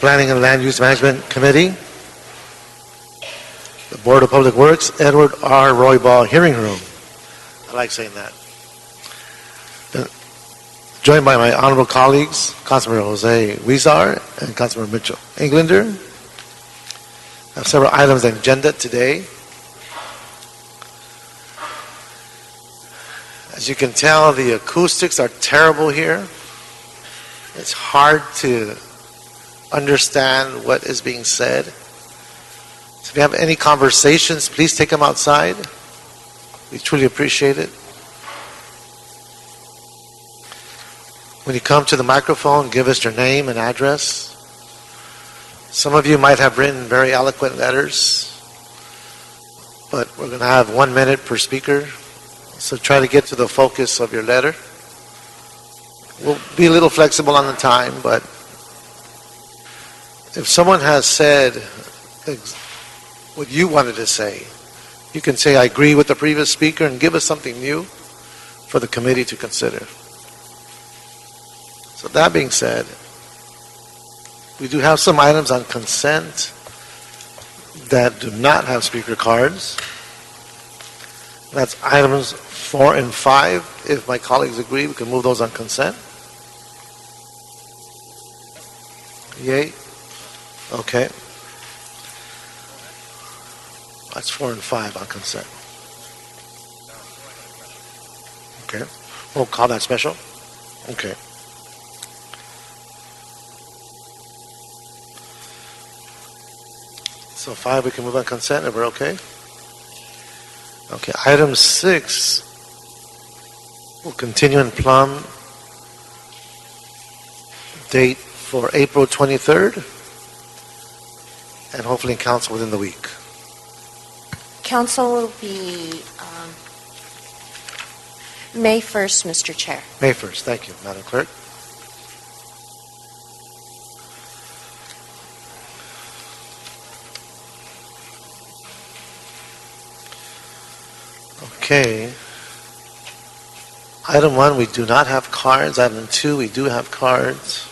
Planning and Land Use Management Committee, the Board of Public Works, Edward R. Roybal Hearing Room. I like saying that. Joined by my honorable colleagues, Councilmember Jose Huizar and Councilmember Mitchell Englander. I have several items on the agenda today. As you can tell, the acoustics are terrible here. It's hard to understand what is being said. So if you have any conversations, please take them outside. We truly appreciate it. When you come to the microphone, give us your name and address. Some of you might have written very eloquent letters, but we're going to have 1 minute per speaker. So try to get to the focus of your letter. We'll be a little flexible on the time, but if someone has said what you wanted to say, you can say, I agree with the previous speaker, and give us something new for the committee to consider. So that being said, we do have some items on consent that do not have speaker cards. That's items 4 and 5. If my colleagues agree, we can move those on consent. Yay? Okay. That's 4 and 5 on consent. Okay. We'll call that special. Okay. So 5 we can move on consent if we're okay. Okay, item 6 will continue in plum. Date for April 23rd, and hopefully in council within the week. Council will be May 1st, Mr. Chair. May 1st, thank you, Madam Clerk. Okay. Item 1, we do not have cards. Item 2, we do have cards.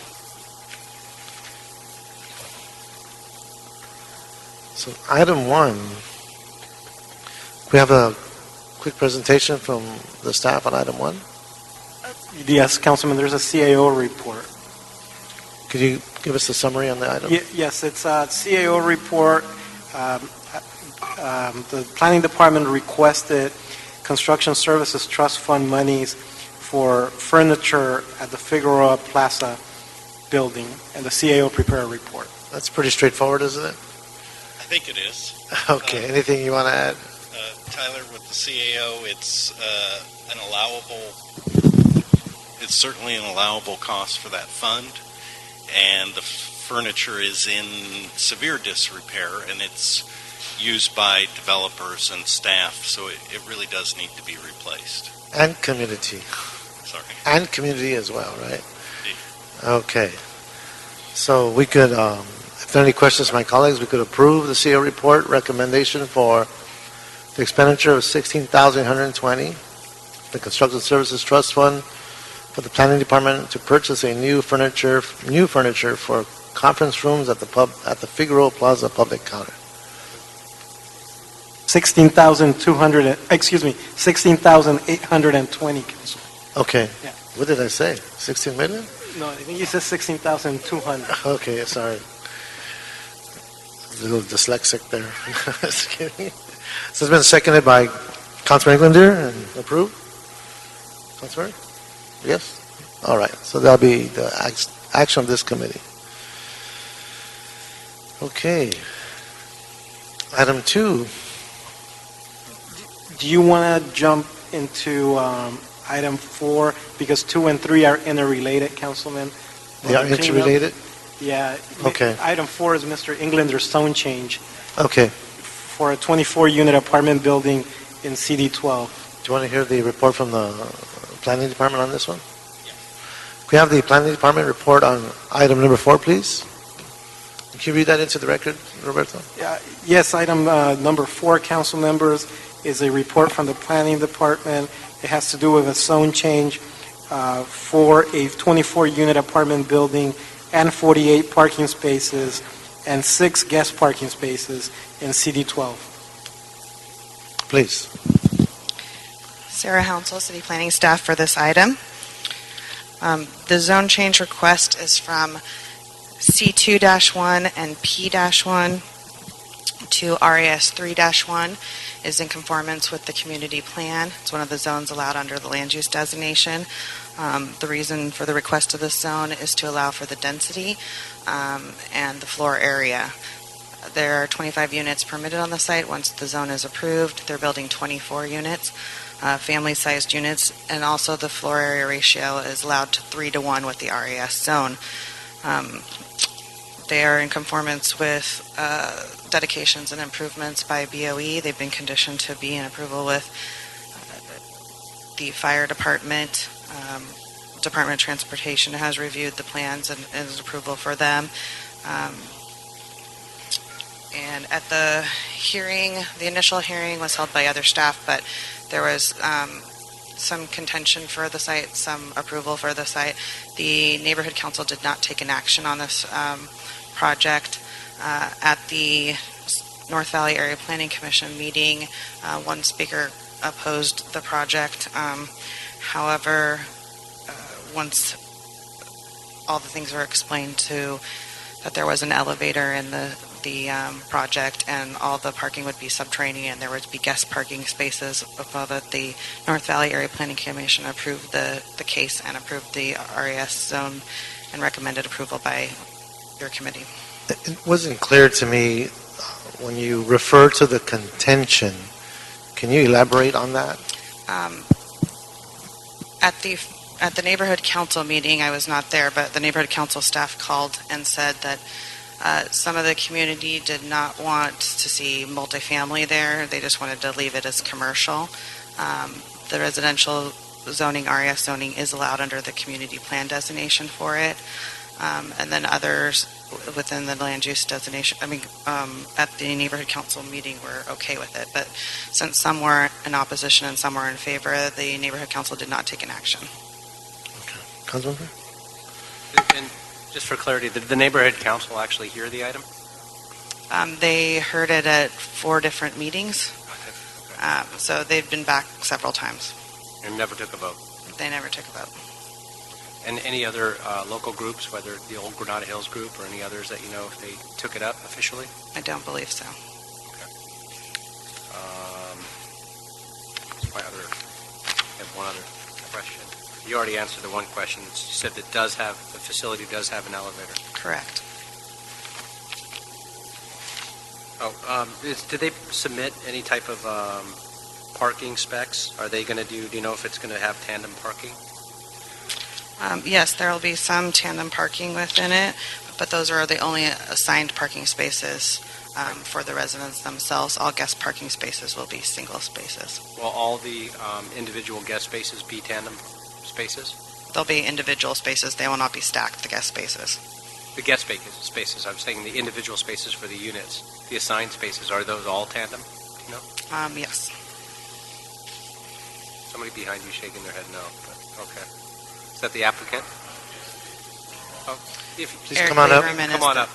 So item 1, we have a quick presentation from the staff on item 1. Yes, Councilman, there's a CAO report. Could you give us a summary on the item? Yes, it's a CAO report. The Planning Department requested Construction Services Trust Fund monies for furniture at the Figueroa Plaza building, and the CAO prepared a report. That's pretty straightforward, isn't it? I think it is. Okay, anything you want to add? Tyler, with the CAO, it's certainly an allowable cost for that fund, and the furniture is in severe disrepair, and it's used by developers and staff, so it really does need to be replaced. And community. Sorry. And community as well, right? Indeed. Okay. So we could, if there are any questions from my colleagues, we could approve the CO report recommendation for the expenditure of $16,120, the Construction Services Trust Fund for the Planning Department to purchase a new furniture for conference rooms at the Figueroa Plaza public counter. $16,820, Council. Okay. Yeah. What did I say? 16 million? No, I think you said 16,200. Okay, sorry. A little dyslexic there. Just kidding. So it's been seconded by Councilman Englander and approved? Councilman? Yes? All right. So that'll be the action of this committee. Okay. Item 2. Do you want to jump into item 4, because 2 and 3 are interrelated, Councilman? They are interrelated? Yeah. Okay. Item 4 is Mr. Englander's zone change Okay. for a 24-unit apartment building in CD12. Do you want to hear the report from the Planning Department on this one? Can we have the Planning Department report on item number 4, please? Can you read that into the record, Roberto? Yes, item number 4, council members, is a report from the Planning Department. It has to do with a zone change for a 24-unit apartment building and 48 parking spaces and 6 guest parking spaces in CD12. Please. Sarah Hounsel, City Planning staff for this item. The zone change request is from C2-1 and P-1 to RAS 3-1, is in conformance with the community plan. It's one of the zones allowed under the land use designation. The reason for the request of this zone is to allow for the density and the floor area. There are 25 units permitted on the site. Once the zone is approved, they're building 24 units, family-sized units, and also the floor area ratio is allowed to 3-1 with the RAS zone. They are in conformance with dedications and improvements by BOE. They've been conditioned to be in approval with the fire department. Department of Transportation has reviewed the plans and is approval for them. And at the hearing, the initial hearing was held by other staff, but there was some contention for the site, some approval for the site. The neighborhood council did not take an action on this project. At the North Valley Area Planning Commission meeting, one speaker opposed the project. However, once all the things were explained to, that there was an elevator in the project and all the parking would be subterranean, there would be guest parking spaces above it, the North Valley Area Planning Commission approved the case and approved the RAS zone and recommended approval by your committee. It wasn't clear to me when you refer to the contention. Can you elaborate on that? At the neighborhood council meeting, I was not there, but the neighborhood council staff called and said that some of the community did not want to see multifamily there. They just wanted to leave it as commercial. The residential zoning, RAS zoning, is allowed under the community plan designation for it. And then others within the land use designation, at the neighborhood council meeting were okay with it. But since some were in opposition and some were in favor, the neighborhood council did not take an action. Okay. Councilmember? And just for clarity, did the neighborhood council actually hear the item? They heard it at 4 different meetings. Okay. So they've been back several times. And never took a vote? They never took a vote. And any other local groups, whether the old Granada Hills group or any others that you know if they took it up officially? I don't believe so. Okay. I have one other question. You already answered the one question. You said that the facility does have an elevator. Correct. Did they submit any type of parking specs? Are they going to do you know if it's going to have tandem parking? Yes, there will be some tandem parking within it, but those are the only assigned parking spaces for the residents themselves. All guest parking spaces will be single spaces. Will all the individual guest spaces be tandem spaces? They'll be individual spaces. They will not be stacked, the guest spaces. The guest spaces, I'm saying the individual spaces for the units, the assigned spaces, are those all tandem? No? Yes. Somebody behind you shaking their head no, but okay. Is that the applicant? Oh, Please Eric come on up. Lieberman come is on the- up.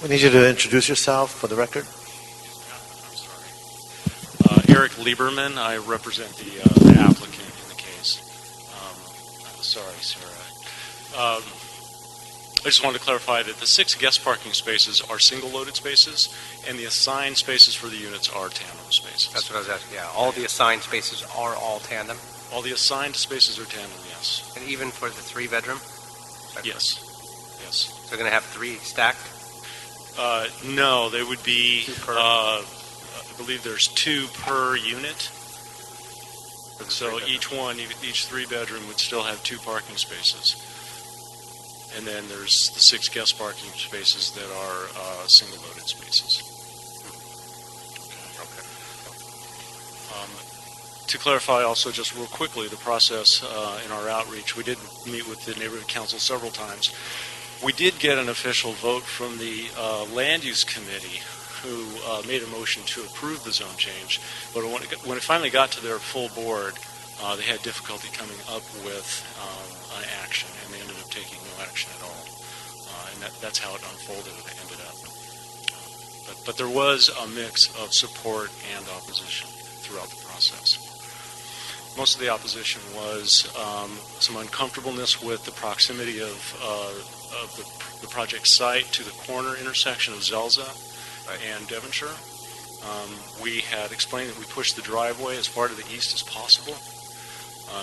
We need you to introduce yourself for the record. I'm sorry. Eric Lieberman. I represent the applicant in the case. Sorry, Sarah. I just wanted to clarify that the 6 guest parking spaces are single-loaded spaces, and the assigned spaces for the units are tandem spaces. That's what I was asking, yeah. All the assigned spaces are all tandem? All the assigned spaces are tandem, yes. And even for the 3-bedroom? Yes. Yes. So they're going to have 3 stacked? No, they would be, 2 per? I believe there's 2 per unit. For the So 3-bedroom? each 3-bedroom would still have 2 parking spaces. And then there's the 6 guest parking spaces that are single-loaded spaces. Okay. To clarify also just real quickly the process in our outreach, we did meet with the neighborhood council several times. We did get an official vote from the land use committee who made a motion to approve the zone change, but when it finally got to their full board, they had difficulty coming up with an action, and they ended up taking no action. interaction at all. And that's how it unfolded and ended up. But there was a mix of support and opposition throughout the process. Most of the opposition was some uncomfortableness with the proximity of the project site to the corner intersection of Zelza and Devonshire. We had explained that we pushed the driveway as far to the east as possible.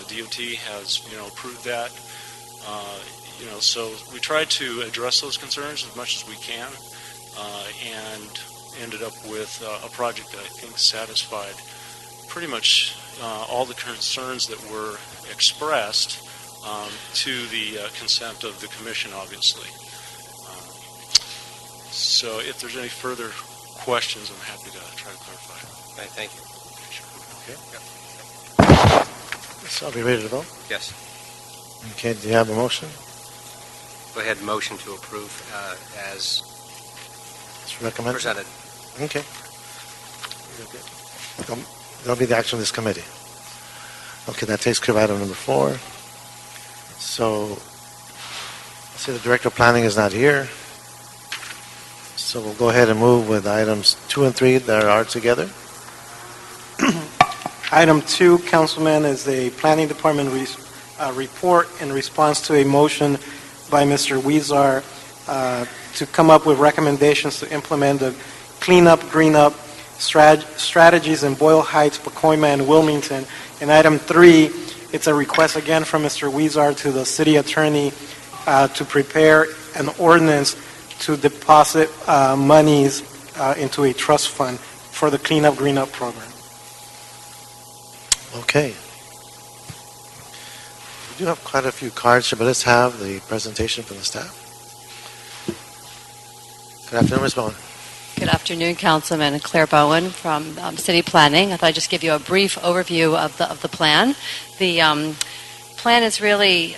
DOT has, approved that. So we tried to address those concerns as much as we can, and ended up with a project that I think satisfied pretty much all the concerns that were expressed to the consent of the commission, obviously. So if there's any further questions, I'm happy to try to clarify. Okay, thank you. So I'll be ready to vote. Yes. Okay, do you have a motion? Go ahead, motion to approve as It's recommended. presented. Okay. That'll be the action of this committee. Okay, that takes care of item number 4. So, I see the Director of Planning is not here. So we'll go ahead and move with items 2 and 3 that are together. Item 2, Councilman, is a Planning Department report in response to a motion by Mr. Weezer to come up with recommendations to implement the cleanup, green up strategies in Boyle Heights, Pacoima, and Wilmington. In item 3, it's a request again from Mr. Weezer to the city attorney to prepare an ordinance to deposit monies into a trust fund for the cleanup, green up program. Okay. We do have quite a few cards here, but let's have the presentation from the staff. Good afternoon, Ms. Bowen. Good afternoon, Councilman. Claire Bowen from City Planning. I thought I'd just give you a brief overview of the plan. The plan is really,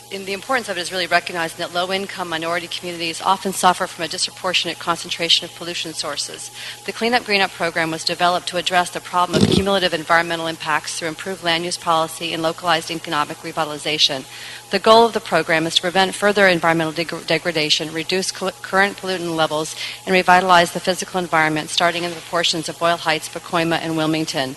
the importance of it is really recognizing that low-income minority communities often suffer from a disproportionate concentration of pollution sources. The Cleanup Green Up program was developed to address the problem of cumulative environmental impacts through improved land use policy and localized economic revitalization. The goal of the program is to prevent further environmental degradation, reduce current pollutant levels, and revitalize the physical environment, starting in the portions of Boyle Heights, Pacoima, and Wilmington,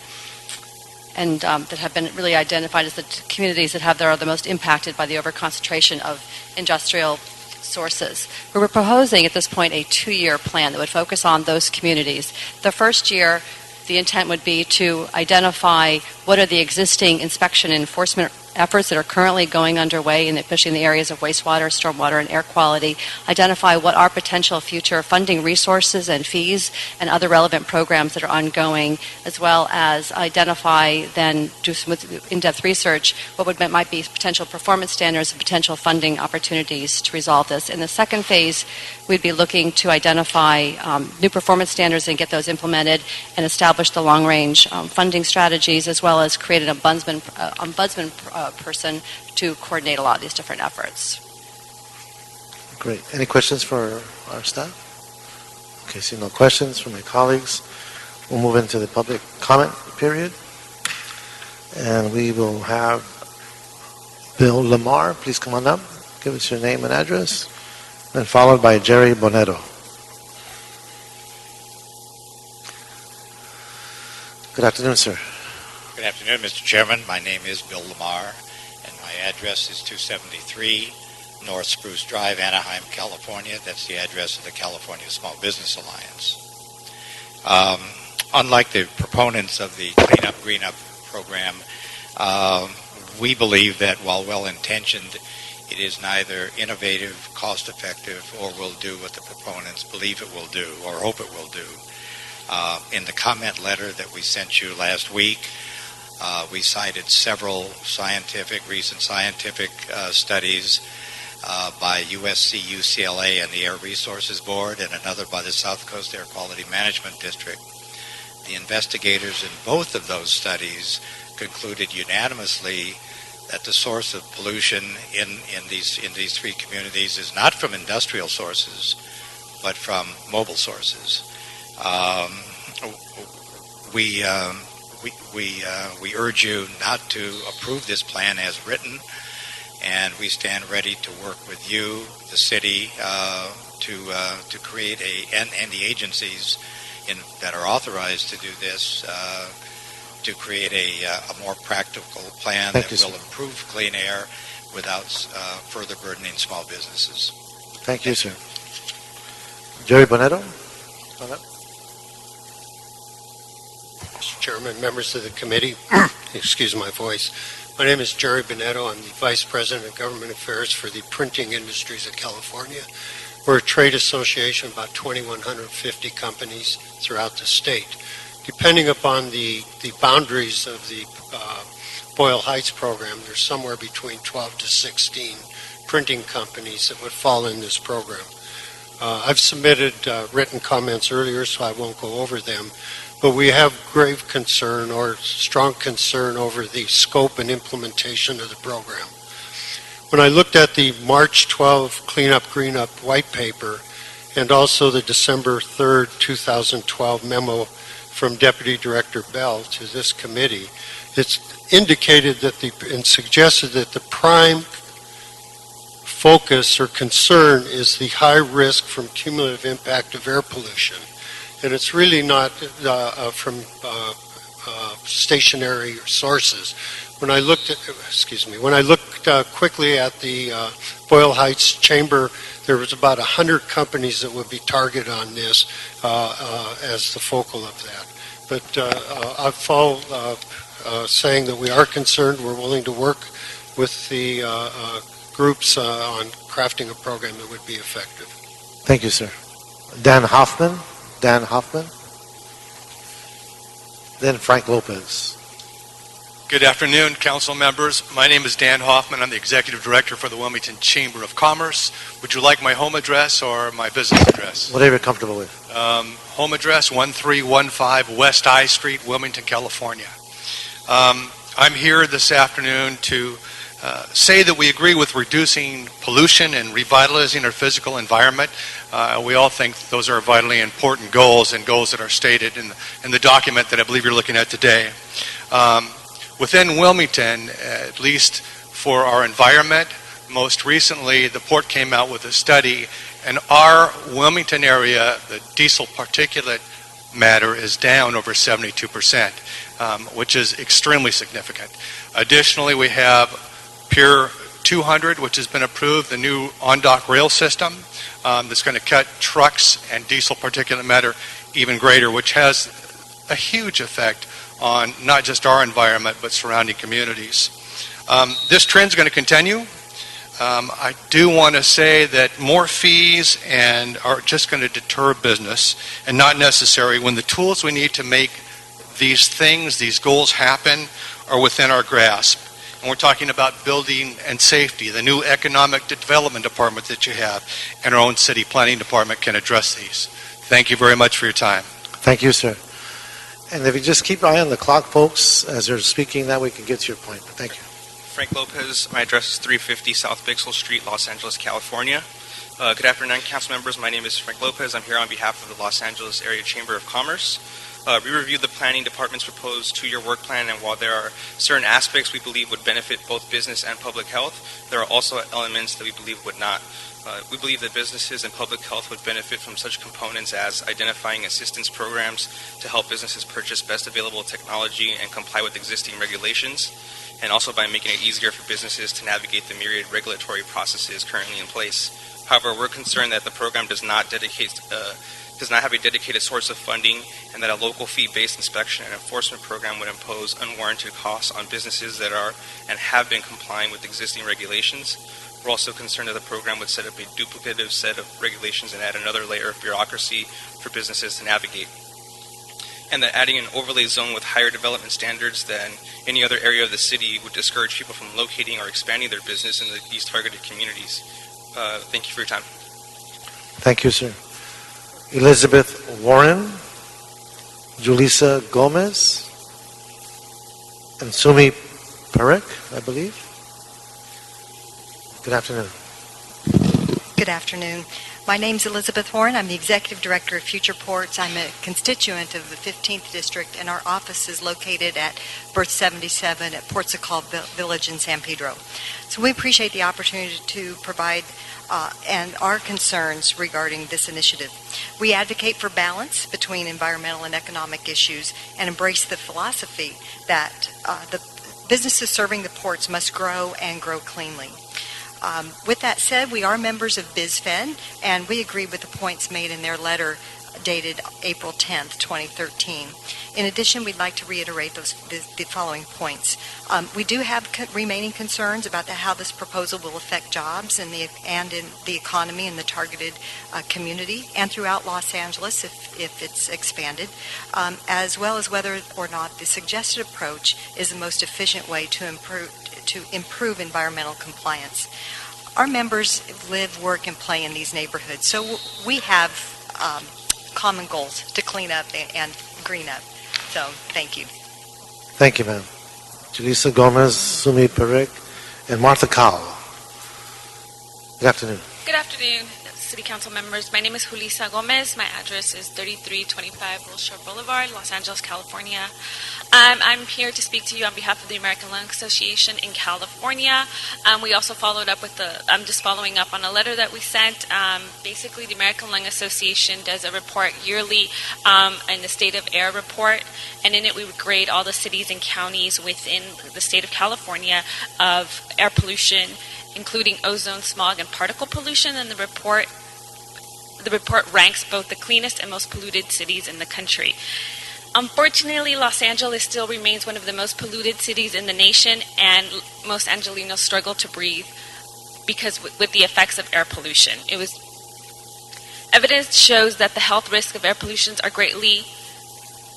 and that have been really identified as the communities that are the most impacted by the overconcentration of industrial sources. We're proposing at this point a 2-year plan that would focus on those communities. The first year, the intent would be to identify what are the existing inspection and enforcement efforts that are currently going underway, especially in the areas of wastewater, stormwater, and air quality, identify what are potential future funding resources and fees and other relevant programs that are ongoing, as well as identify, then do some in-depth research, what might be potential performance standards and potential funding opportunities to resolve this. In the second phase, we'd be looking to identify new performance standards and get those implemented and establish the long-range funding strategies, as well as create an ombudsman person to coordinate a lot of these different efforts. Great. Any questions for our staff? Okay, see no questions from my colleagues. We'll move into the public comment period. And we will have Bill Lamar. Please come on up. Give us your name and address. And followed by Jerry Bonetto. Good afternoon, sir. Good afternoon, Mr. Chairman. My name is Bill Lamar, and my address is 273 North Spruce Drive, Anaheim, California. That's the address of the California Small Business Alliance. Unlike the proponents of the Clean Up, Green Up program, we believe that while well-intentioned, it is neither innovative, cost-effective, or will do what the proponents believe it will do or hope it will do. In the comment letter that we sent you last week, we cited several recent scientific studies by USC, UCLA, and the Air Resources Board, and another by the South Coast Air Quality Management District. The investigators in both of those studies concluded unanimously that the source of pollution in these 3 communities is not from industrial sources, but from mobile sources. We urge you not to approve this plan as written, and we stand ready to work with you, the city, to create and the agencies that are authorized to do this, to create a more practical plan Thank that you, sir. will improve clean air without further burdening small businesses. Thank you, sir. Jerry Bonetto? Mr. Chairman, members of the committee, excuse my voice. My name is Jerry Bonetto. I'm the Vice President of Government Affairs for the Printing Industries of California. We're a trade association, about 2,150 companies throughout the state. Depending upon the boundaries of the Boyle Heights program, there's somewhere between 12 to 16 printing companies that would fall in this program. I've submitted written comments earlier, so I won't go over them. But we have grave concern or strong concern over the scope and implementation of the program. When I looked at the March 12 Clean Up, Green Up white paper and also the December 3rd, 2012 memo from Deputy Director Bell to this committee, it's indicated that and suggested that the prime focus or concern is the high risk from cumulative impact of air pollution. And it's really not from stationary sources. When I looked quickly at the Boyle Heights Chamber, there was about 100 companies that would be targeted on this as the focal of that. But I follow saying that we are concerned. We're willing to work with the groups on crafting a program that would be effective. Thank you, sir. Dan Hoffman? Dan Hoffman? Then Frank Lopez. Good afternoon, council members. My name is Dan Hoffman. I'm the Executive Director for the Wilmington Chamber of Commerce. Would you like my home address or my business address? Whatever you're comfortable with. Home address, 1315 West I Street, Wilmington, California. I'm here this afternoon to say that we agree with reducing pollution and revitalizing our physical environment. We all think those are vitally important goals and goals that are stated in the document that I believe you're looking at today. Within Wilmington, at least for our environment, most recently the port came out with a study. In our Wilmington area, the diesel particulate matter is down over 72%, which is extremely significant. Additionally, we have Pier 200, which has been approved, the new on-dock rail system that's going to cut trucks and diesel particulate matter even greater, which has a huge effect on not just our environment, but surrounding communities. This trend is going to continue. I do want to say that more fees are just going to deter business and not necessary when the tools we need to make these things, these goals happen, are within our grasp. And we're talking about building and safety. The new economic development department that you have and our own city planning department can address these. Thank you very much for your time. Thank you, sir. And if you just keep an eye on the clock, folks, as they're speaking, that we can get to your point. But thank you. Frank Lopez. My address is 350 South Bixel Street, Los Angeles, California. Good afternoon, council members. My name is Frank Lopez. I'm here on behalf of the Los Angeles Area Chamber of Commerce. We reviewed the planning department's proposed two-year work plan, and while there are certain aspects we believe would benefit both business and public health, there are also elements that we believe would not. We believe that businesses and public health would benefit from such components as identifying assistance programs to help businesses purchase best available technology and comply with existing regulations, and also by making it easier for businesses to navigate the myriad regulatory processes currently in place. However, we're concerned that the program does not have a dedicated source of funding, and that a local fee-based inspection and enforcement program would impose unwarranted costs on businesses that are and have been complying with existing regulations. We're also concerned that the program would set up a duplicative set of regulations and add another layer of bureaucracy for businesses to navigate. And that adding an overlay zone with higher development standards than any other area of the city would discourage people from locating or expanding their business in these targeted communities. Thank you for your time. Thank you, sir. Elizabeth Warren, Julissa Gomez, and Sumi Parekh, I believe. Good afternoon. Good afternoon. My name's Elizabeth Horn. I'm the Executive Director of Future Ports. I'm a constituent of the 15th District, and our office is located at Berth 77 at Portsacol Village in San Pedro. So we appreciate the opportunity to provide and our concerns regarding this initiative. We advocate for balance between environmental and economic issues and embrace the philosophy that the businesses serving the ports must grow and grow cleanly. With that said, we are members of BizFed, and we agree with the points made in their letter dated April 10th, 2013. In addition, we'd like to reiterate the following points. We do have remaining concerns about how this proposal will affect jobs and in the economy in the targeted community and throughout Los Angeles if it's expanded, as well as whether or not the suggested approach is the most efficient way to improve environmental compliance. Our members live, work, and play in these neighborhoods, so we have common goals to clean up and green up. So, thank you. Thank you, ma'am. Julissa Gomez, Sumi Parikh, and Martha Cowell. Good afternoon. Good afternoon, City Council members. My name is Julissa Gomez. My address is 3325 Wilshire Boulevard, Los Angeles, California. I'm here to speak to you on behalf of the American Lung Association in California. We also followed up with I'm just following up on a letter that we sent. Basically, the American Lung Association does a report yearly in the State of Air report, and in it we would grade all the cities and counties within the state of California of air pollution, including ozone, smog, and particle pollution, and the report ranks both the cleanest and most polluted cities in the country. Unfortunately, Los Angeles still remains one of the most polluted cities in the nation, and most Angelinos struggle to breathe because with the effects of air pollution. Evidence shows that the health risks of air pollution are greatly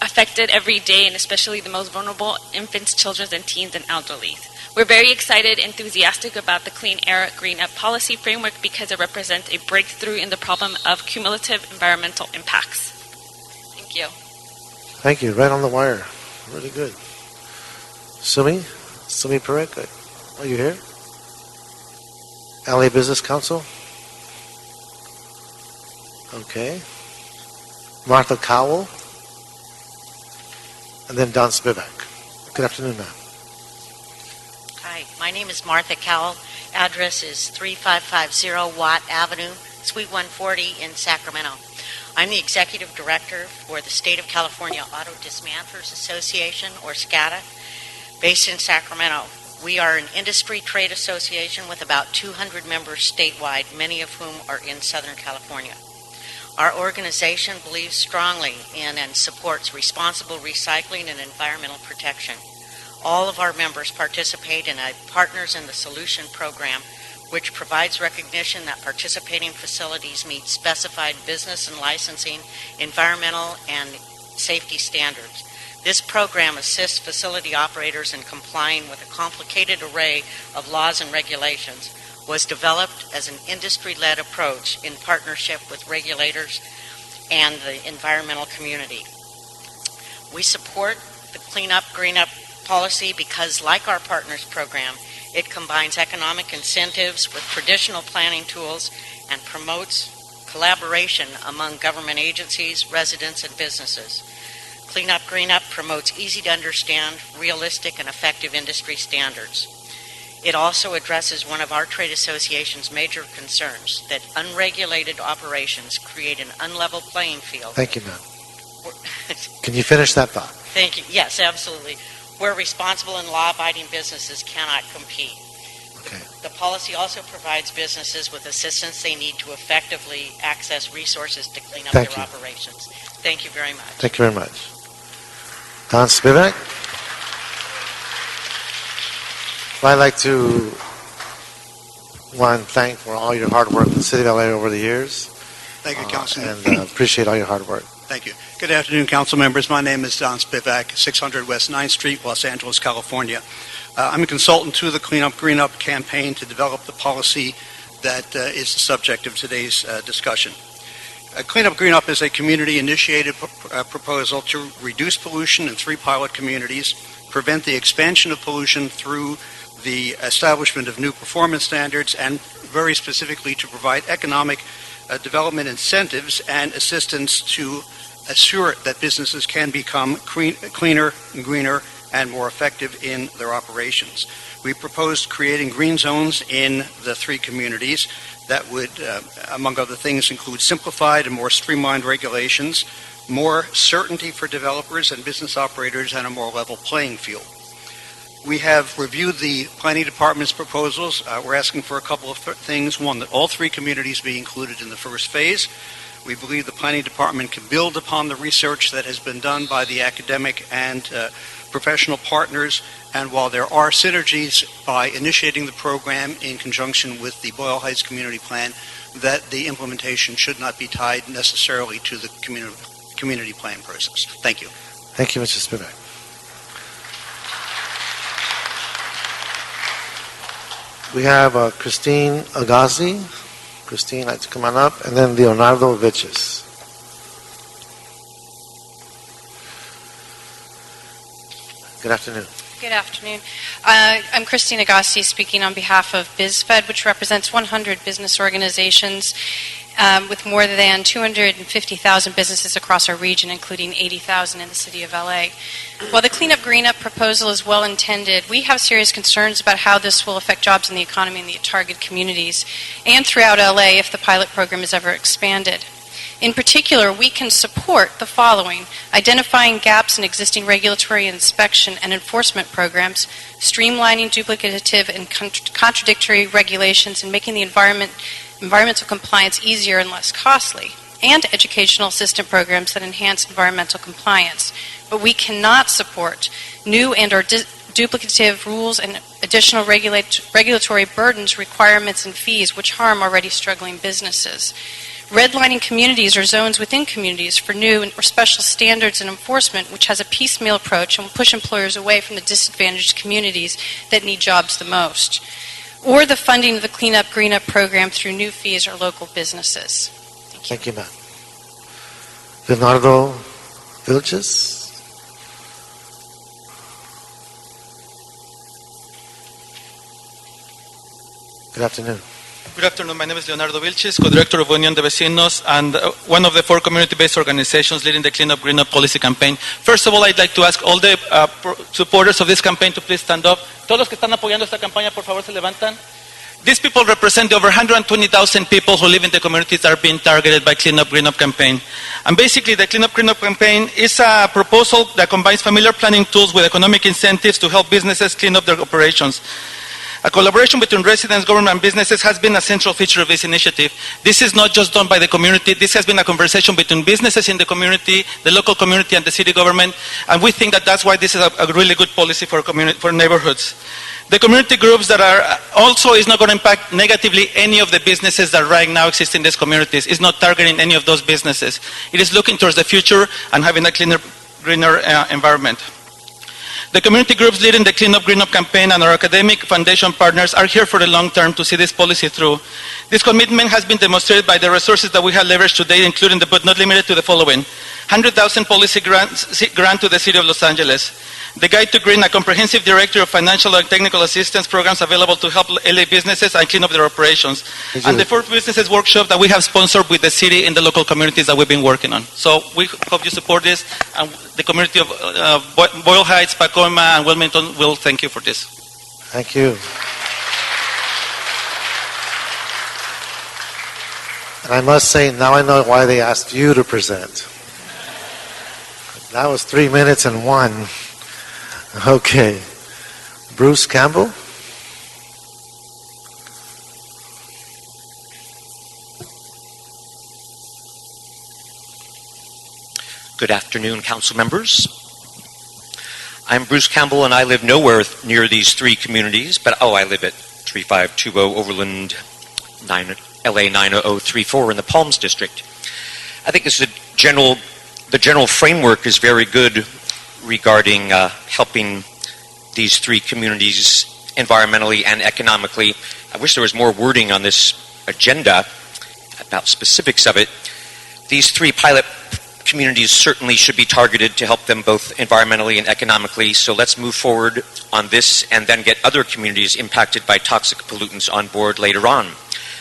affected every day, and especially the most vulnerable: infants, children, and teens and elderly. We're very excited and enthusiastic about the Clean Air, Green Up policy framework because it represents a breakthrough in the problem of cumulative environmental impacts. Thank you. Thank you. Right on the wire. Really good. Sumi Parikh, are you here? LA Business Council? Okay. Martha Cowell? And then Don Spivak. Good afternoon, ma'am. Hi, my name is Martha Cowell. Address is 3550 Watt Avenue, Suite 140 in Sacramento. I'm the Executive Director for the State of California Auto Dismantlers Association, or SCADA, based in Sacramento. We are an industry trade association with about 200 members statewide, many of whom are in Southern California. Our organization believes strongly in and supports responsible recycling and environmental protection. All of our members participate in a Partners in the Solution program, which provides recognition that participating facilities meet specified business and licensing, environmental, and safety standards. This program assists facility operators in complying with a complicated array of laws and regulations, was developed as an industry-led approach in partnership with regulators and the environmental community. We support the Clean Up, Green Up policy because, like our Partners program, it combines economic incentives with traditional planning tools and promotes collaboration among government agencies, residents, and businesses. Clean Up, Green Up promotes easy-to-understand, realistic, and effective industry standards. It also addresses one of our trade association's major concerns, that unregulated operations create an unlevel playing field. Thank you, ma'am. Can you finish that thought? Thank you. Yes, absolutely. Where responsible and law-abiding businesses cannot compete. Okay. The policy also provides businesses with assistance they need to effectively access resources to clean up their operations. Thank you very much. Thank you very much. Don Spivak? I'd like to thank for all your hard work in the City of LA over the years. Thank you, Councilman. And appreciate all your hard work. Thank you. Good afternoon, council members. My name is Don Spivak, 600 West 9th Street, Los Angeles, California. I'm a consultant to the Clean Up, Green Up campaign to develop the policy that is the subject of today's discussion. Clean Up, Green Up is a community-initiated proposal to reduce pollution in 3 pilot communities, prevent the expansion of pollution through the establishment of new performance standards, and very specifically to provide economic development incentives and assistance to assure that businesses can become cleaner, greener, and more effective in their operations. We proposed creating green zones in the three communities that would, among other things, include simplified and more streamlined regulations, more certainty for developers and business operators, and a more level playing field. We have reviewed the Planning Department's proposals. We're asking for a couple of things. One, that all three communities be included in the first phase. We believe the Planning Department can build upon the research that has been done by the academic and professional partners, and while there are synergies by initiating the program in conjunction with the Boyle Heights Community Plan, that the implementation should not be tied necessarily to the community plan process. Thank you. Thank you, Mr. Spivak. We have Christine Agassi. Christine, I'd like to come on up, and then Leonardo Viches. Good afternoon. Good afternoon. I'm Christine Agassi, speaking on behalf of BizFed, which represents 100 business organizations with more than 250,000 businesses across our region, including 80,000 in the city of LA. While the Clean Up Green Up proposal is well intended, we have serious concerns about how this will affect jobs in the economy in the target communities and throughout LA if the pilot program is ever expanded. In particular, we can support the following: identifying gaps in existing regulatory inspection and enforcement programs, streamlining duplicative and contradictory regulations, and making the environmental compliance easier and less costly, and educational assistant programs that enhance environmental compliance. But we cannot support new and or duplicative rules and additional regulatory burdens, requirements, and fees which harm already struggling businesses. Redlining communities or zones within communities for new or special standards and enforcement, which has a piecemeal approach and will push employers away from the disadvantaged communities that need jobs the most. Or the funding of the Clean Up Green Up program through new fees or local businesses. Thank you, ma'am. Leonardo Viches. Good afternoon. Good afternoon. My name is Leonardo Vilches, co-director of Unión de Vecinos and one of the 4 community-based organizations leading the Clean Up Green Up policy campaign. First of all, I'd like to ask all the supporters of this campaign to please stand up. Todos los que están apoyando esta campaña, por favor, se levantan. These people represent the over 120,000 people who live in the communities that are being targeted by Clean Up Green Up campaign. And basically, the Clean Up Green Up campaign is a proposal that combines familiar planning tools with economic incentives to help businesses clean up their operations. A collaboration between residents, government, and businesses has been a central feature of this initiative. This is not just done by the community. This has been a conversation between businesses in the community, the local community, and the city government. And we think that that's why this is a really good policy for neighborhoods. The community groups that are also is not going to impact negatively any of the businesses that right now exist in these communities. It's not targeting any of those businesses. It is looking towards the future and having a cleaner, greener environment. The community groups leading the Clean Up Green Up campaign and our academic foundation partners are here for the long term to see this policy through. This commitment has been demonstrated by the resources that we have leveraged today, including but not limited to the following: 100,000 policy grant to the City of Los Angeles, the Guide to Green, a comprehensive directory of financial and technical assistance programs available to help LA businesses and clean up their operations, and the 4th businesses workshop that we have sponsored with the city in the local communities that we've been working on. So we hope you support this, and the community of Boyle Heights, Pacoima, and Wilmington will thank you for this. Thank you. And I must say, now I know why they asked you to present. That was 3 minutes and 1. Okay. Bruce Campbell. Good afternoon, council members. I'm Bruce Campbell, and I live nowhere near these 3 communities, but I live at 3520 Overland, LA 90034 in the Palms District. I think this is the general framework is very good regarding helping these 3 communities environmentally and economically. I wish there was more wording on this agenda about specifics of it. These 3 pilot communities certainly should be targeted to help them both environmentally and economically, so let's move forward on this and then get other communities impacted by toxic pollutants on board later on.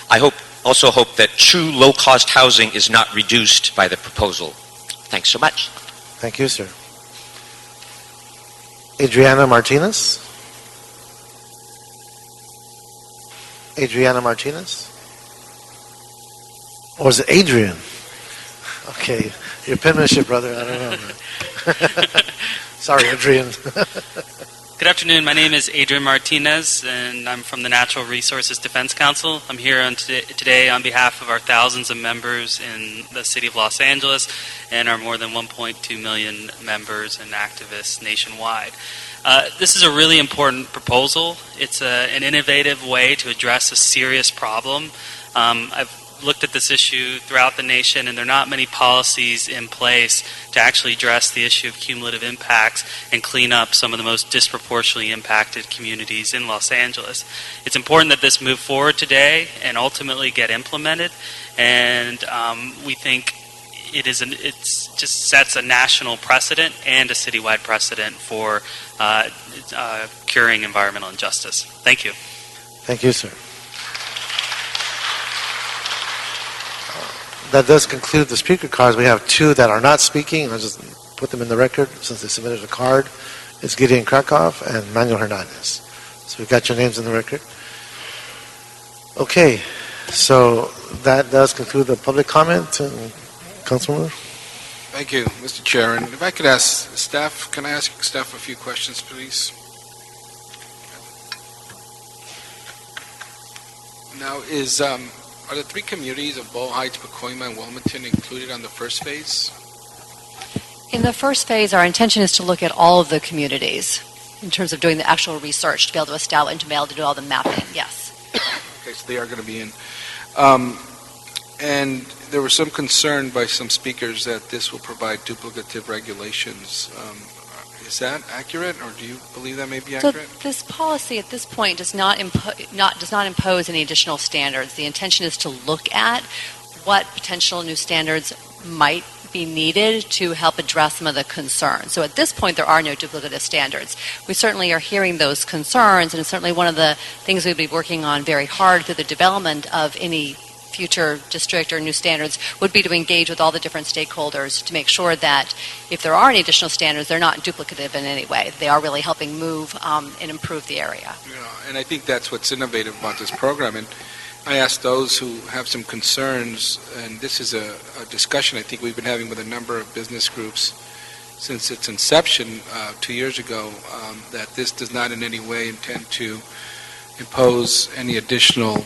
I hope also hope that true low-cost housing is not reduced by the proposal. Thanks so much. Thank you, sir. Adriana Martinez? Adriana Martinez? Or is it Adrian? Okay, your penmanship, brother, I don't know. Sorry, Adrian. Good afternoon. My name is Adrian Martinez, and I'm from the Natural Resources Defense Council. I'm here today on behalf of our thousands of members in the city of Los Angeles and our more than 1.2 million members and activists nationwide. This is a really important proposal. It's an innovative way to address a serious problem. I've looked at this issue throughout the nation, and there are not many policies in place to actually address the issue of cumulative impacts and clean up some of the most disproportionately impacted communities in Los Angeles. It's important that this move forward today and ultimately get implemented, and we think it just sets a national precedent and a citywide precedent for curing environmental injustice. Thank you. Thank you, sir. That does conclude the speaker cards. We have two that are not speaking. I'll just put them in the record since they submitted a card. It's Gideon Krakow and Manuel Hernandez. So we got your names in the record. Okay, so that does conclude the public comment. Councilman? Thank you, Mr. Chair. And if I could ask staff, can I ask staff a few questions, please? Now, are the three communities of Bow Heights, Pacoima, and Wilmington included on the first phase? In the first phase, our intention is to look at all of the communities in terms of doing the actual research, to be able to establish and to be able to do all the mapping, yes. Okay, so they are going to be in. And there was some concern by some speakers that this will provide duplicative regulations. Is that accurate, or do you believe that may be accurate? So this policy at this point does not impose any additional standards. The intention is to look at what potential new standards might be needed to help address some of the concerns. So at this point, there are no duplicative standards. We certainly are hearing those concerns, and it's certainly one of the things we'll be working on very hard through the development of any future district or new standards would be to engage with all the different stakeholders to make sure that if there are any additional standards, they're not duplicative in any way. They are really helping move and improve the area. Yeah, and I think that's what's innovative about this program. And I ask those who have some concerns, and this is a discussion I think we've been having with a number of business groups since its inception 2 years ago, that this does not in any way intend to impose any additional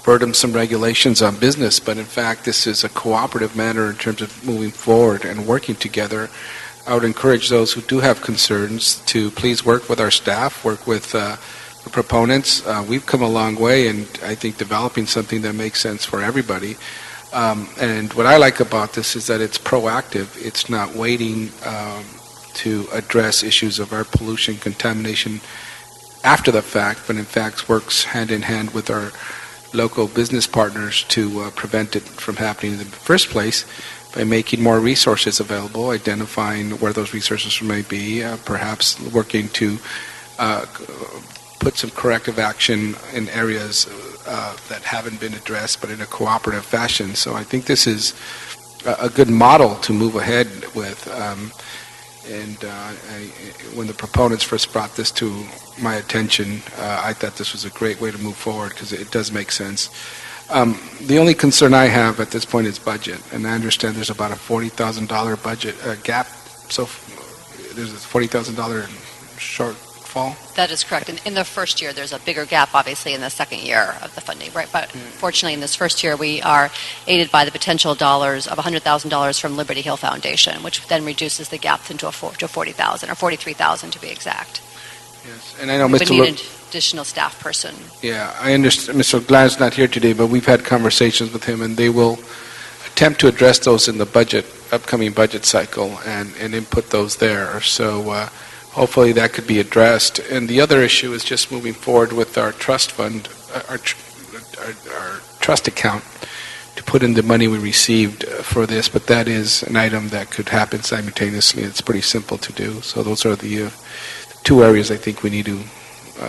burdensome regulations on business, but in fact this is a cooperative manner in terms of moving forward and working together. I would encourage those who do have concerns to please work with our staff, work with the proponents. We've come a long way, and I think developing something that makes sense for everybody. And what I like about this is that it's proactive. It's not waiting to address issues of air pollution, contamination after the fact, but in fact works hand in hand with our local business partners to prevent it from happening in the first place by making more resources available, identifying where those resources may be, perhaps working to put some corrective action in areas that haven't been addressed, but in a cooperative fashion. So I think this is a good model to move ahead with. When the proponents first brought this to my attention, I thought this was a great way to move forward because it does make sense. The only concern I have at this point is budget, and I understand there's about a $40,000 budget gap. So there's a $40,000 shortfall. That is correct. In the first year, there's a bigger gap, obviously, in the second year of the funding, right? But fortunately, in this first year, we are aided by the potential dollars of $100,000 from Liberty Hill Foundation, which then reduces the gap to $40,000 or $43,000 to be exact. Yes, and I know We would Mr. need an additional staff person. Yeah, I understand. Mr. Glad's not here today, but we've had conversations with him, and they will attempt to address those in the upcoming budget cycle and input those there. So hopefully that could be addressed. And the other issue is just moving forward with our trust fund, our trust account, to put in the money we received for this. But that is an item that could happen simultaneously. It's pretty simple to do. So those are the two areas I think we need to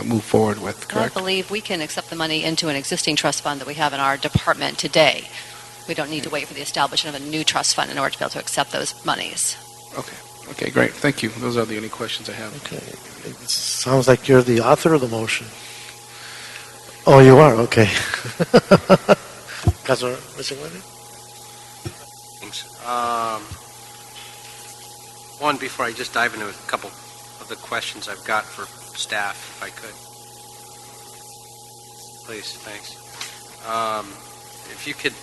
move forward with, And I correct? believe we can accept the money into an existing trust fund that we have in our department today. We don't need to wait for the establishment of a new trust fund in order to be able to accept those monies. Okay, great. Thank you. Those are the only questions I have. Okay. It sounds like you're the author of the motion. Oh, you are? Okay. Councilor Mr. Thanks. One, before I just dive into a couple of the questions I've got for staff, if I could. Please, thanks. If you could,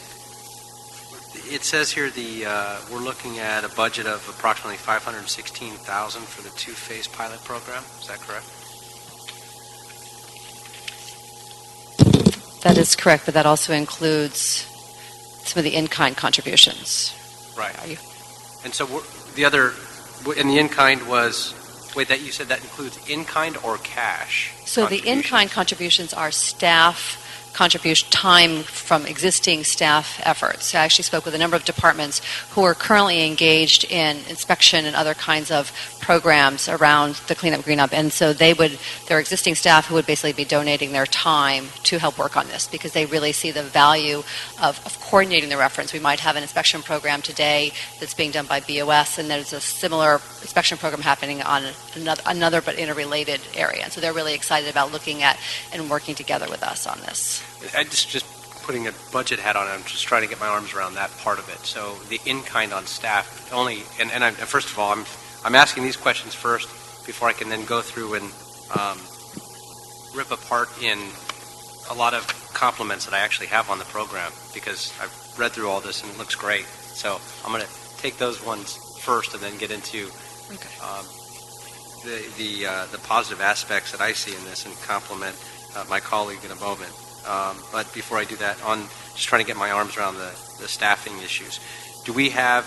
it says here we're looking at a budget of approximately $516,000 for the two-phase pilot program. Is that correct? That is correct, but that also includes some of the in-kind contributions. Right. Are you? And so the other, and the in-kind was, wait, that you said that includes in-kind or cash? So the in-kind contributions are staff contribution time from existing staff efforts. I actually spoke with a number of departments who are currently engaged in inspection and other kinds of programs around the cleanup, green up, and so their existing staff who would basically be donating their time to help work on this because they really see the value of coordinating the reference. We might have an inspection program today that's being done by BOS, and there's a similar inspection program happening on another but in a related area. And so they're really excited about looking at and working together with us on this. I just putting a budget hat on, I'm just trying to get my arms around that part of it. So the in-kind on staff only, and first of all, I'm asking these questions first before I can then go through and rip apart in a lot of compliments that I actually have on the program because I've read through all this and it looks great. So I'm going to take those ones first and then get into the positive aspects that I see in this and compliment my colleague in a moment. But before I do that, just trying to get my arms around the staffing issues. Do we have,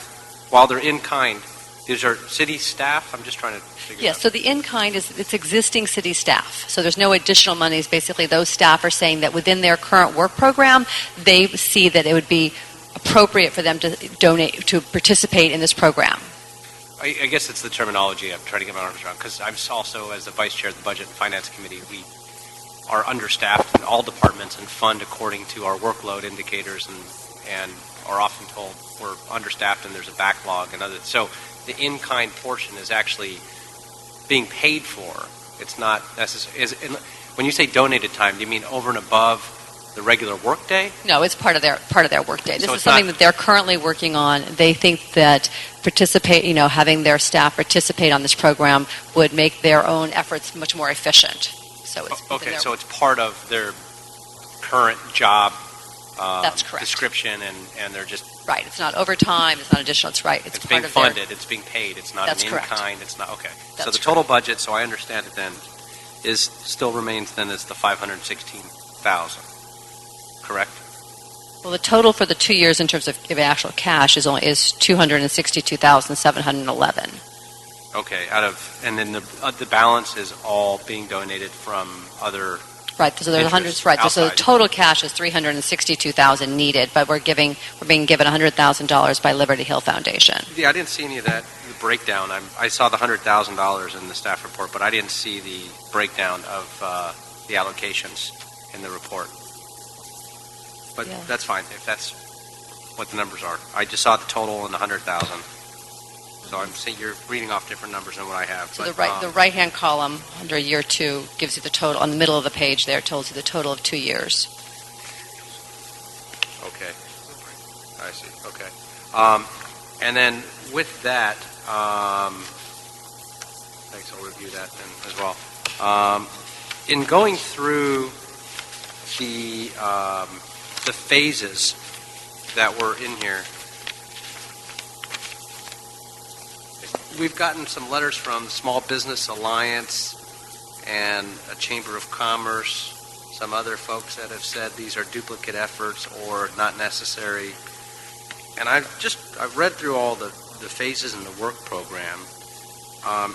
while they're in kind, these are city staff? I'm just trying to figure Yes, out. so the in-kind it's existing city staff. So there's no additional monies. Basically, those staff are saying that within their current work program, they see that it would be appropriate for them to donate, to participate in this program. I guess it's the terminology I'm trying to get my arms around, because I'm also, as the vice chair of the Budget and Finance Committee, we are understaffed in all departments and fund according to our workload indicators and are often told we're understaffed and there's a backlog and other. So the in-kind portion is actually being paid for. It's not necessarily. When you say donated time, do you mean over and above the regular workday? No, it's part of their workday. This So is it's something not- that they're currently working on. They think that having their staff participate on this program would make their own efforts much more efficient. So it's within Okay, their- so it's part of their current job That's correct. description, and they're just Right. It's not overtime. It's not additional. It's right. It's it's part being of their. funded, it's being paid, it's not That's an correct. in-kind, it's not, okay. So That's the total budget, so I understand it then, still remains then as the $516,000, correct? Well, the total for the 2 years in terms of actual cash is $262,711. Okay, and then the balance is all being donated from other. Right. So there's hundreds. Right. So the outside. total cash is $362,000 needed, but we're being given $100,000 by Liberty Hill Foundation. Yeah, I didn't see any of that, the breakdown. I saw the $100,000 in the staff report, but I didn't see the breakdown of the allocations in the report. But Yeah. that's fine, if that's what the numbers are. I just saw the total and the $100,000. So I'm saying you're reading off different numbers than what I have. So but, the right-hand column under year 2 gives you the total. On the middle of the page there, it tells you the total of 2 years. Okay. I see. Okay. And then with that, thanks, I'll review that then as well. In going through the phases that were in here, we've gotten some letters from the Small Business Alliance and a Chamber of Commerce, some other folks that have said these are duplicate efforts or not necessary. And I've read through all the phases in the work program,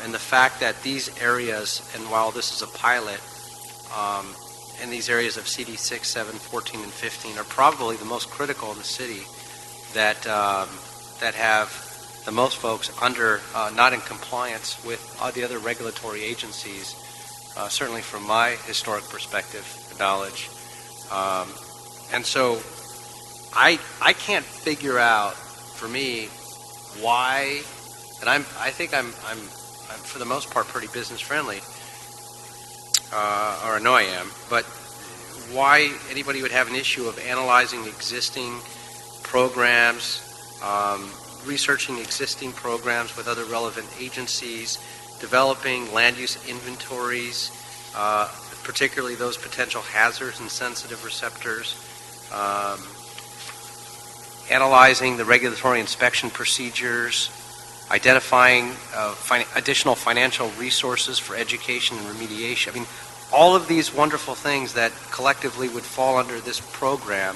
and the fact that these areas, and while this is a pilot, and these areas of CD 6, 7, 14, and 15 are probably the most critical in the city that have the most folks under not in compliance with all the other regulatory agencies certainly from my historic perspective and knowledge. And so I can't figure out, for me, why, and I think I'm for the most part pretty business friendly, or I know I am, but why anybody would have an issue of analyzing existing programs, researching existing programs with other relevant agencies, developing land use inventories, particularly those potential hazards and sensitive receptors, analyzing the regulatory inspection procedures, identifying additional financial resources for education and remediation. I mean, all of these wonderful things that collectively would fall under this program.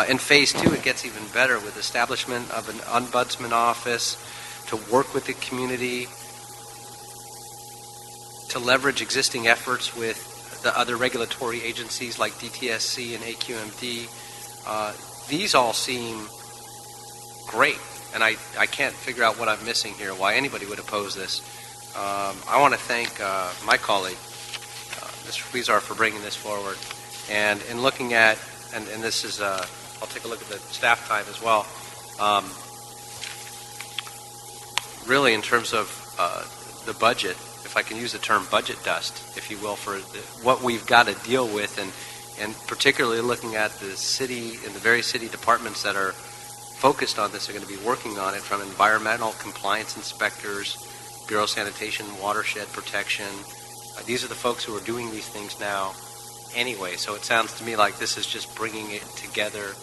In phase 2, it gets even better with establishment of an ombudsman office to work with the community, to leverage existing efforts with the other regulatory agencies like DTSC and AQMD. These all seem great, and I can't figure out what I'm missing here, why anybody would oppose this. I want to thank my colleague, Mr. Huizar, for bringing this forward. And in looking at, and this is, I'll take a look at the staff time as well. Really, in terms of the budget, if I can use the term budget dust, if you will, for what we've got to deal with, and particularly looking at the city and the various city departments that are focused on this, are going to be working on it, from environmental compliance inspectors, Bureau of Sanitation, watershed protection. These are the folks who are doing these things now anyway, so it sounds to me like this is just bringing it together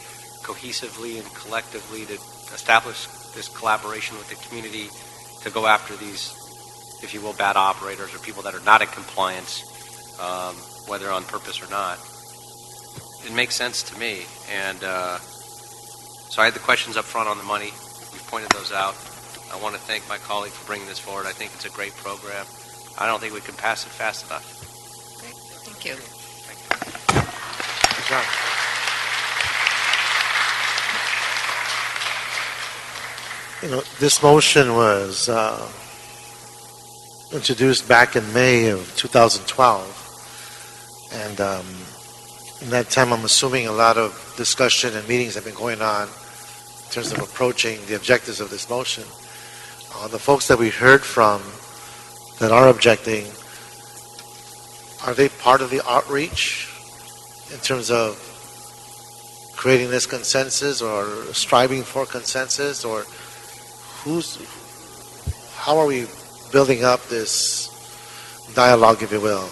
cohesively and collectively to establish this collaboration with the community to go after these, if you will, bad operators or people that are not in compliance, whether on purpose or not. It makes sense to me, and so I had the questions up front on the money. We've pointed those out. I want to thank my colleague for bringing this forward. I think it's a great program. I don't think we can pass it fast enough. Great. Thank you. Good job. You know, this motion was introduced back in May of 2012, and in that time, I'm assuming a lot of discussion and meetings have been going on in terms of approaching the objectives of this motion. The folks that we heard from that are objecting, are they part of the outreach in terms of creating this consensus or striving for consensus, or how are we building up this dialogue, if you will?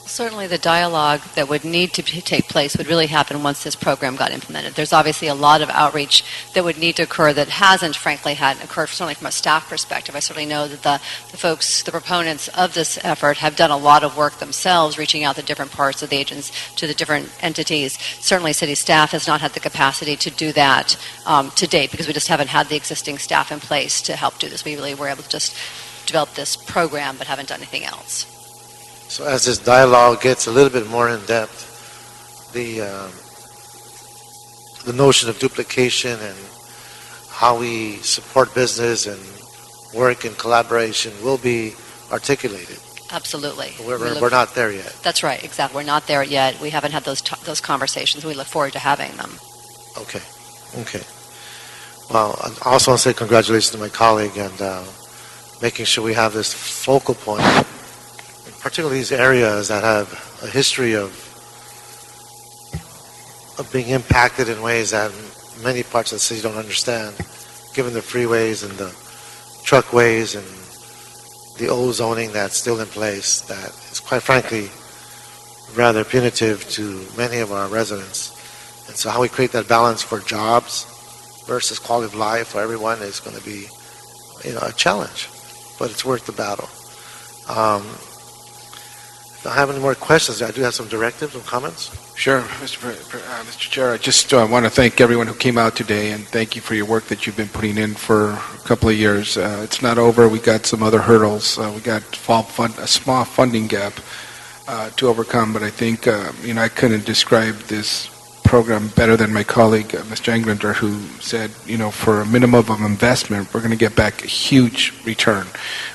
Certainly the dialogue that would need to take place would really happen once this program got implemented. There's obviously a lot of outreach that would need to occur that hasn't, frankly, had occurred, certainly from a staff perspective. I certainly know that the folks, the proponents of this effort, have done a lot of work themselves, reaching out to different parts of the agents, to the different entities. Certainly city staff has not had the capacity to do that to date, because we just haven't had the existing staff in place to help do this. We really were able to just develop this program but haven't done anything else. So as this dialogue gets a little bit more in depth, the notion of duplication and how we support business and work in collaboration will be articulated. Absolutely. We're not there yet. That's right, exactly. We're not there yet. We haven't had those conversations. We look forward to having them. Okay. Well, I also want to say congratulations to my colleague and making sure we have this focal point, particularly these areas that have a history of being impacted in ways that many parts of the city don't understand, given the freeways and the truckways and the old zoning that's still in place that is, quite frankly, rather punitive to many of our residents. And so how we create that balance for jobs versus quality of life for everyone is going to be, a challenge, but it's worth the battle. If I have any more questions, I do have some directives and comments. Sure, Mr. Chair. I just want to thank everyone who came out today, and thank you for your work that you've been putting in for a couple of years. It's not over. We got some other hurdles. We got a small funding gap to overcome, but I think I couldn't describe this program better than my colleague, Mr. Englander, who said, for a minimum of investment, we're going to get back a huge return,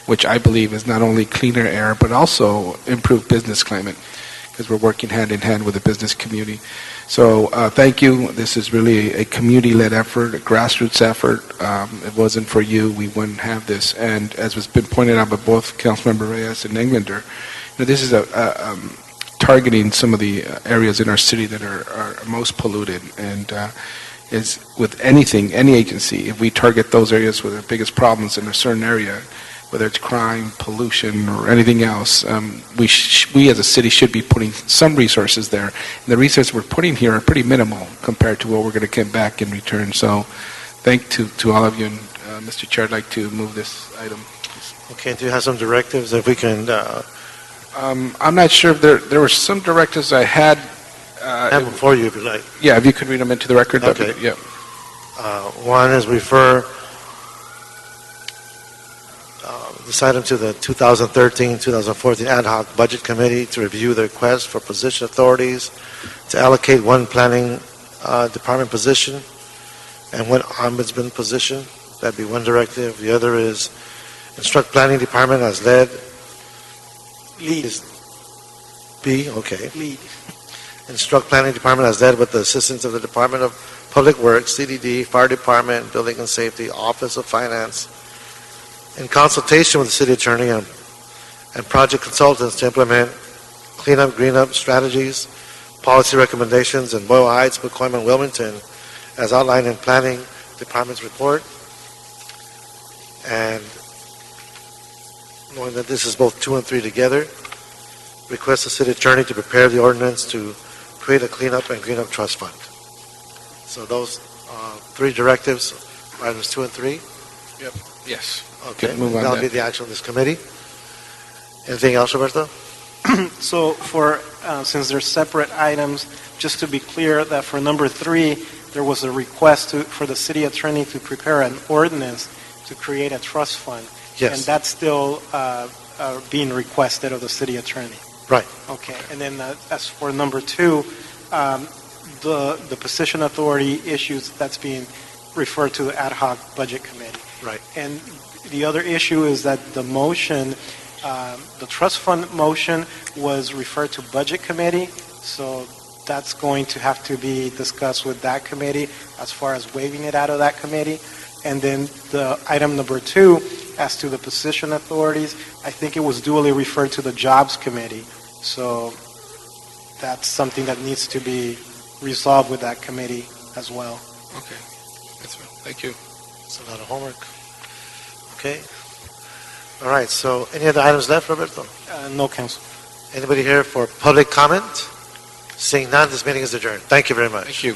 which I believe is not only cleaner air, but also improved business climate, because we're working hand in hand with the business community. So thank you. This is really a community-led effort, a grassroots effort. It wasn't for you, we wouldn't have this. And as has been pointed out by both Councilmember Reyes and Englander, this is targeting some of the areas in our city that are most polluted. And is with anything, any agency, if we target those areas with the biggest problems in a certain area, whether it's crime, pollution, or anything else, we as a city should be putting some resources there. And the resources we're putting here are pretty minimal compared to what we're going to get back in return. So thank to all of you. And Mr. Chair, I'd like to move this item. Okay, do you have some directives if we can? I'm not sure if there were some directives I had. Have them for you if you like. Yeah, if you could read them into the record. Okay. Yeah. One is refer this item to the 2013-2014 Ad hoc Budget Committee to review the request for position authorities to allocate one planning department position and one ombudsman position. That'd be one directive. The other is instruct planning department as lead. Lead. B, okay. Lead. Instruct planning department as led with the assistance of the Department of Public Works, CDD, Fire Department, Building and Safety, Office of Finance, in consultation with the city attorney and project consultants to implement cleanup, green up strategies, policy recommendations in Boyle Heights, McCoyman, and Wilmington, as outlined in planning department's report. And knowing that this is both 2 and 3 together, request the city attorney to prepare the ordinance to create a cleanup and green up trust fund. So those 3 directives, items 2 and 3. Yep. Yes. Okay, Move on that'll that. be the action of this committee. Anything else, Roberto? So since they're separate items, just to be clear that for number 3, there was a request for the city attorney to prepare an ordinance to create a trust fund. Yes. And that's still being requested of the city attorney. Right. Okay. And then as for number 2, the position authority issues, that's being referred to the ad hoc budget committee. Right. And the other issue is that the motion, the trust fund motion was referred to budget committee, so that's going to have to be discussed with that committee as far as waiving it out of that committee. And then the item number 2, as to the position authorities, I think it was duly referred to the jobs committee. So that's something that needs to be resolved with that committee as well. Okay. That's fine. Thank you. It's a lot of homework. Okay. All right, so any other items left, Roberto? No, Council. Anybody here for public comment? Seeing none, this meeting is adjourned. Thank you very much. Thank you.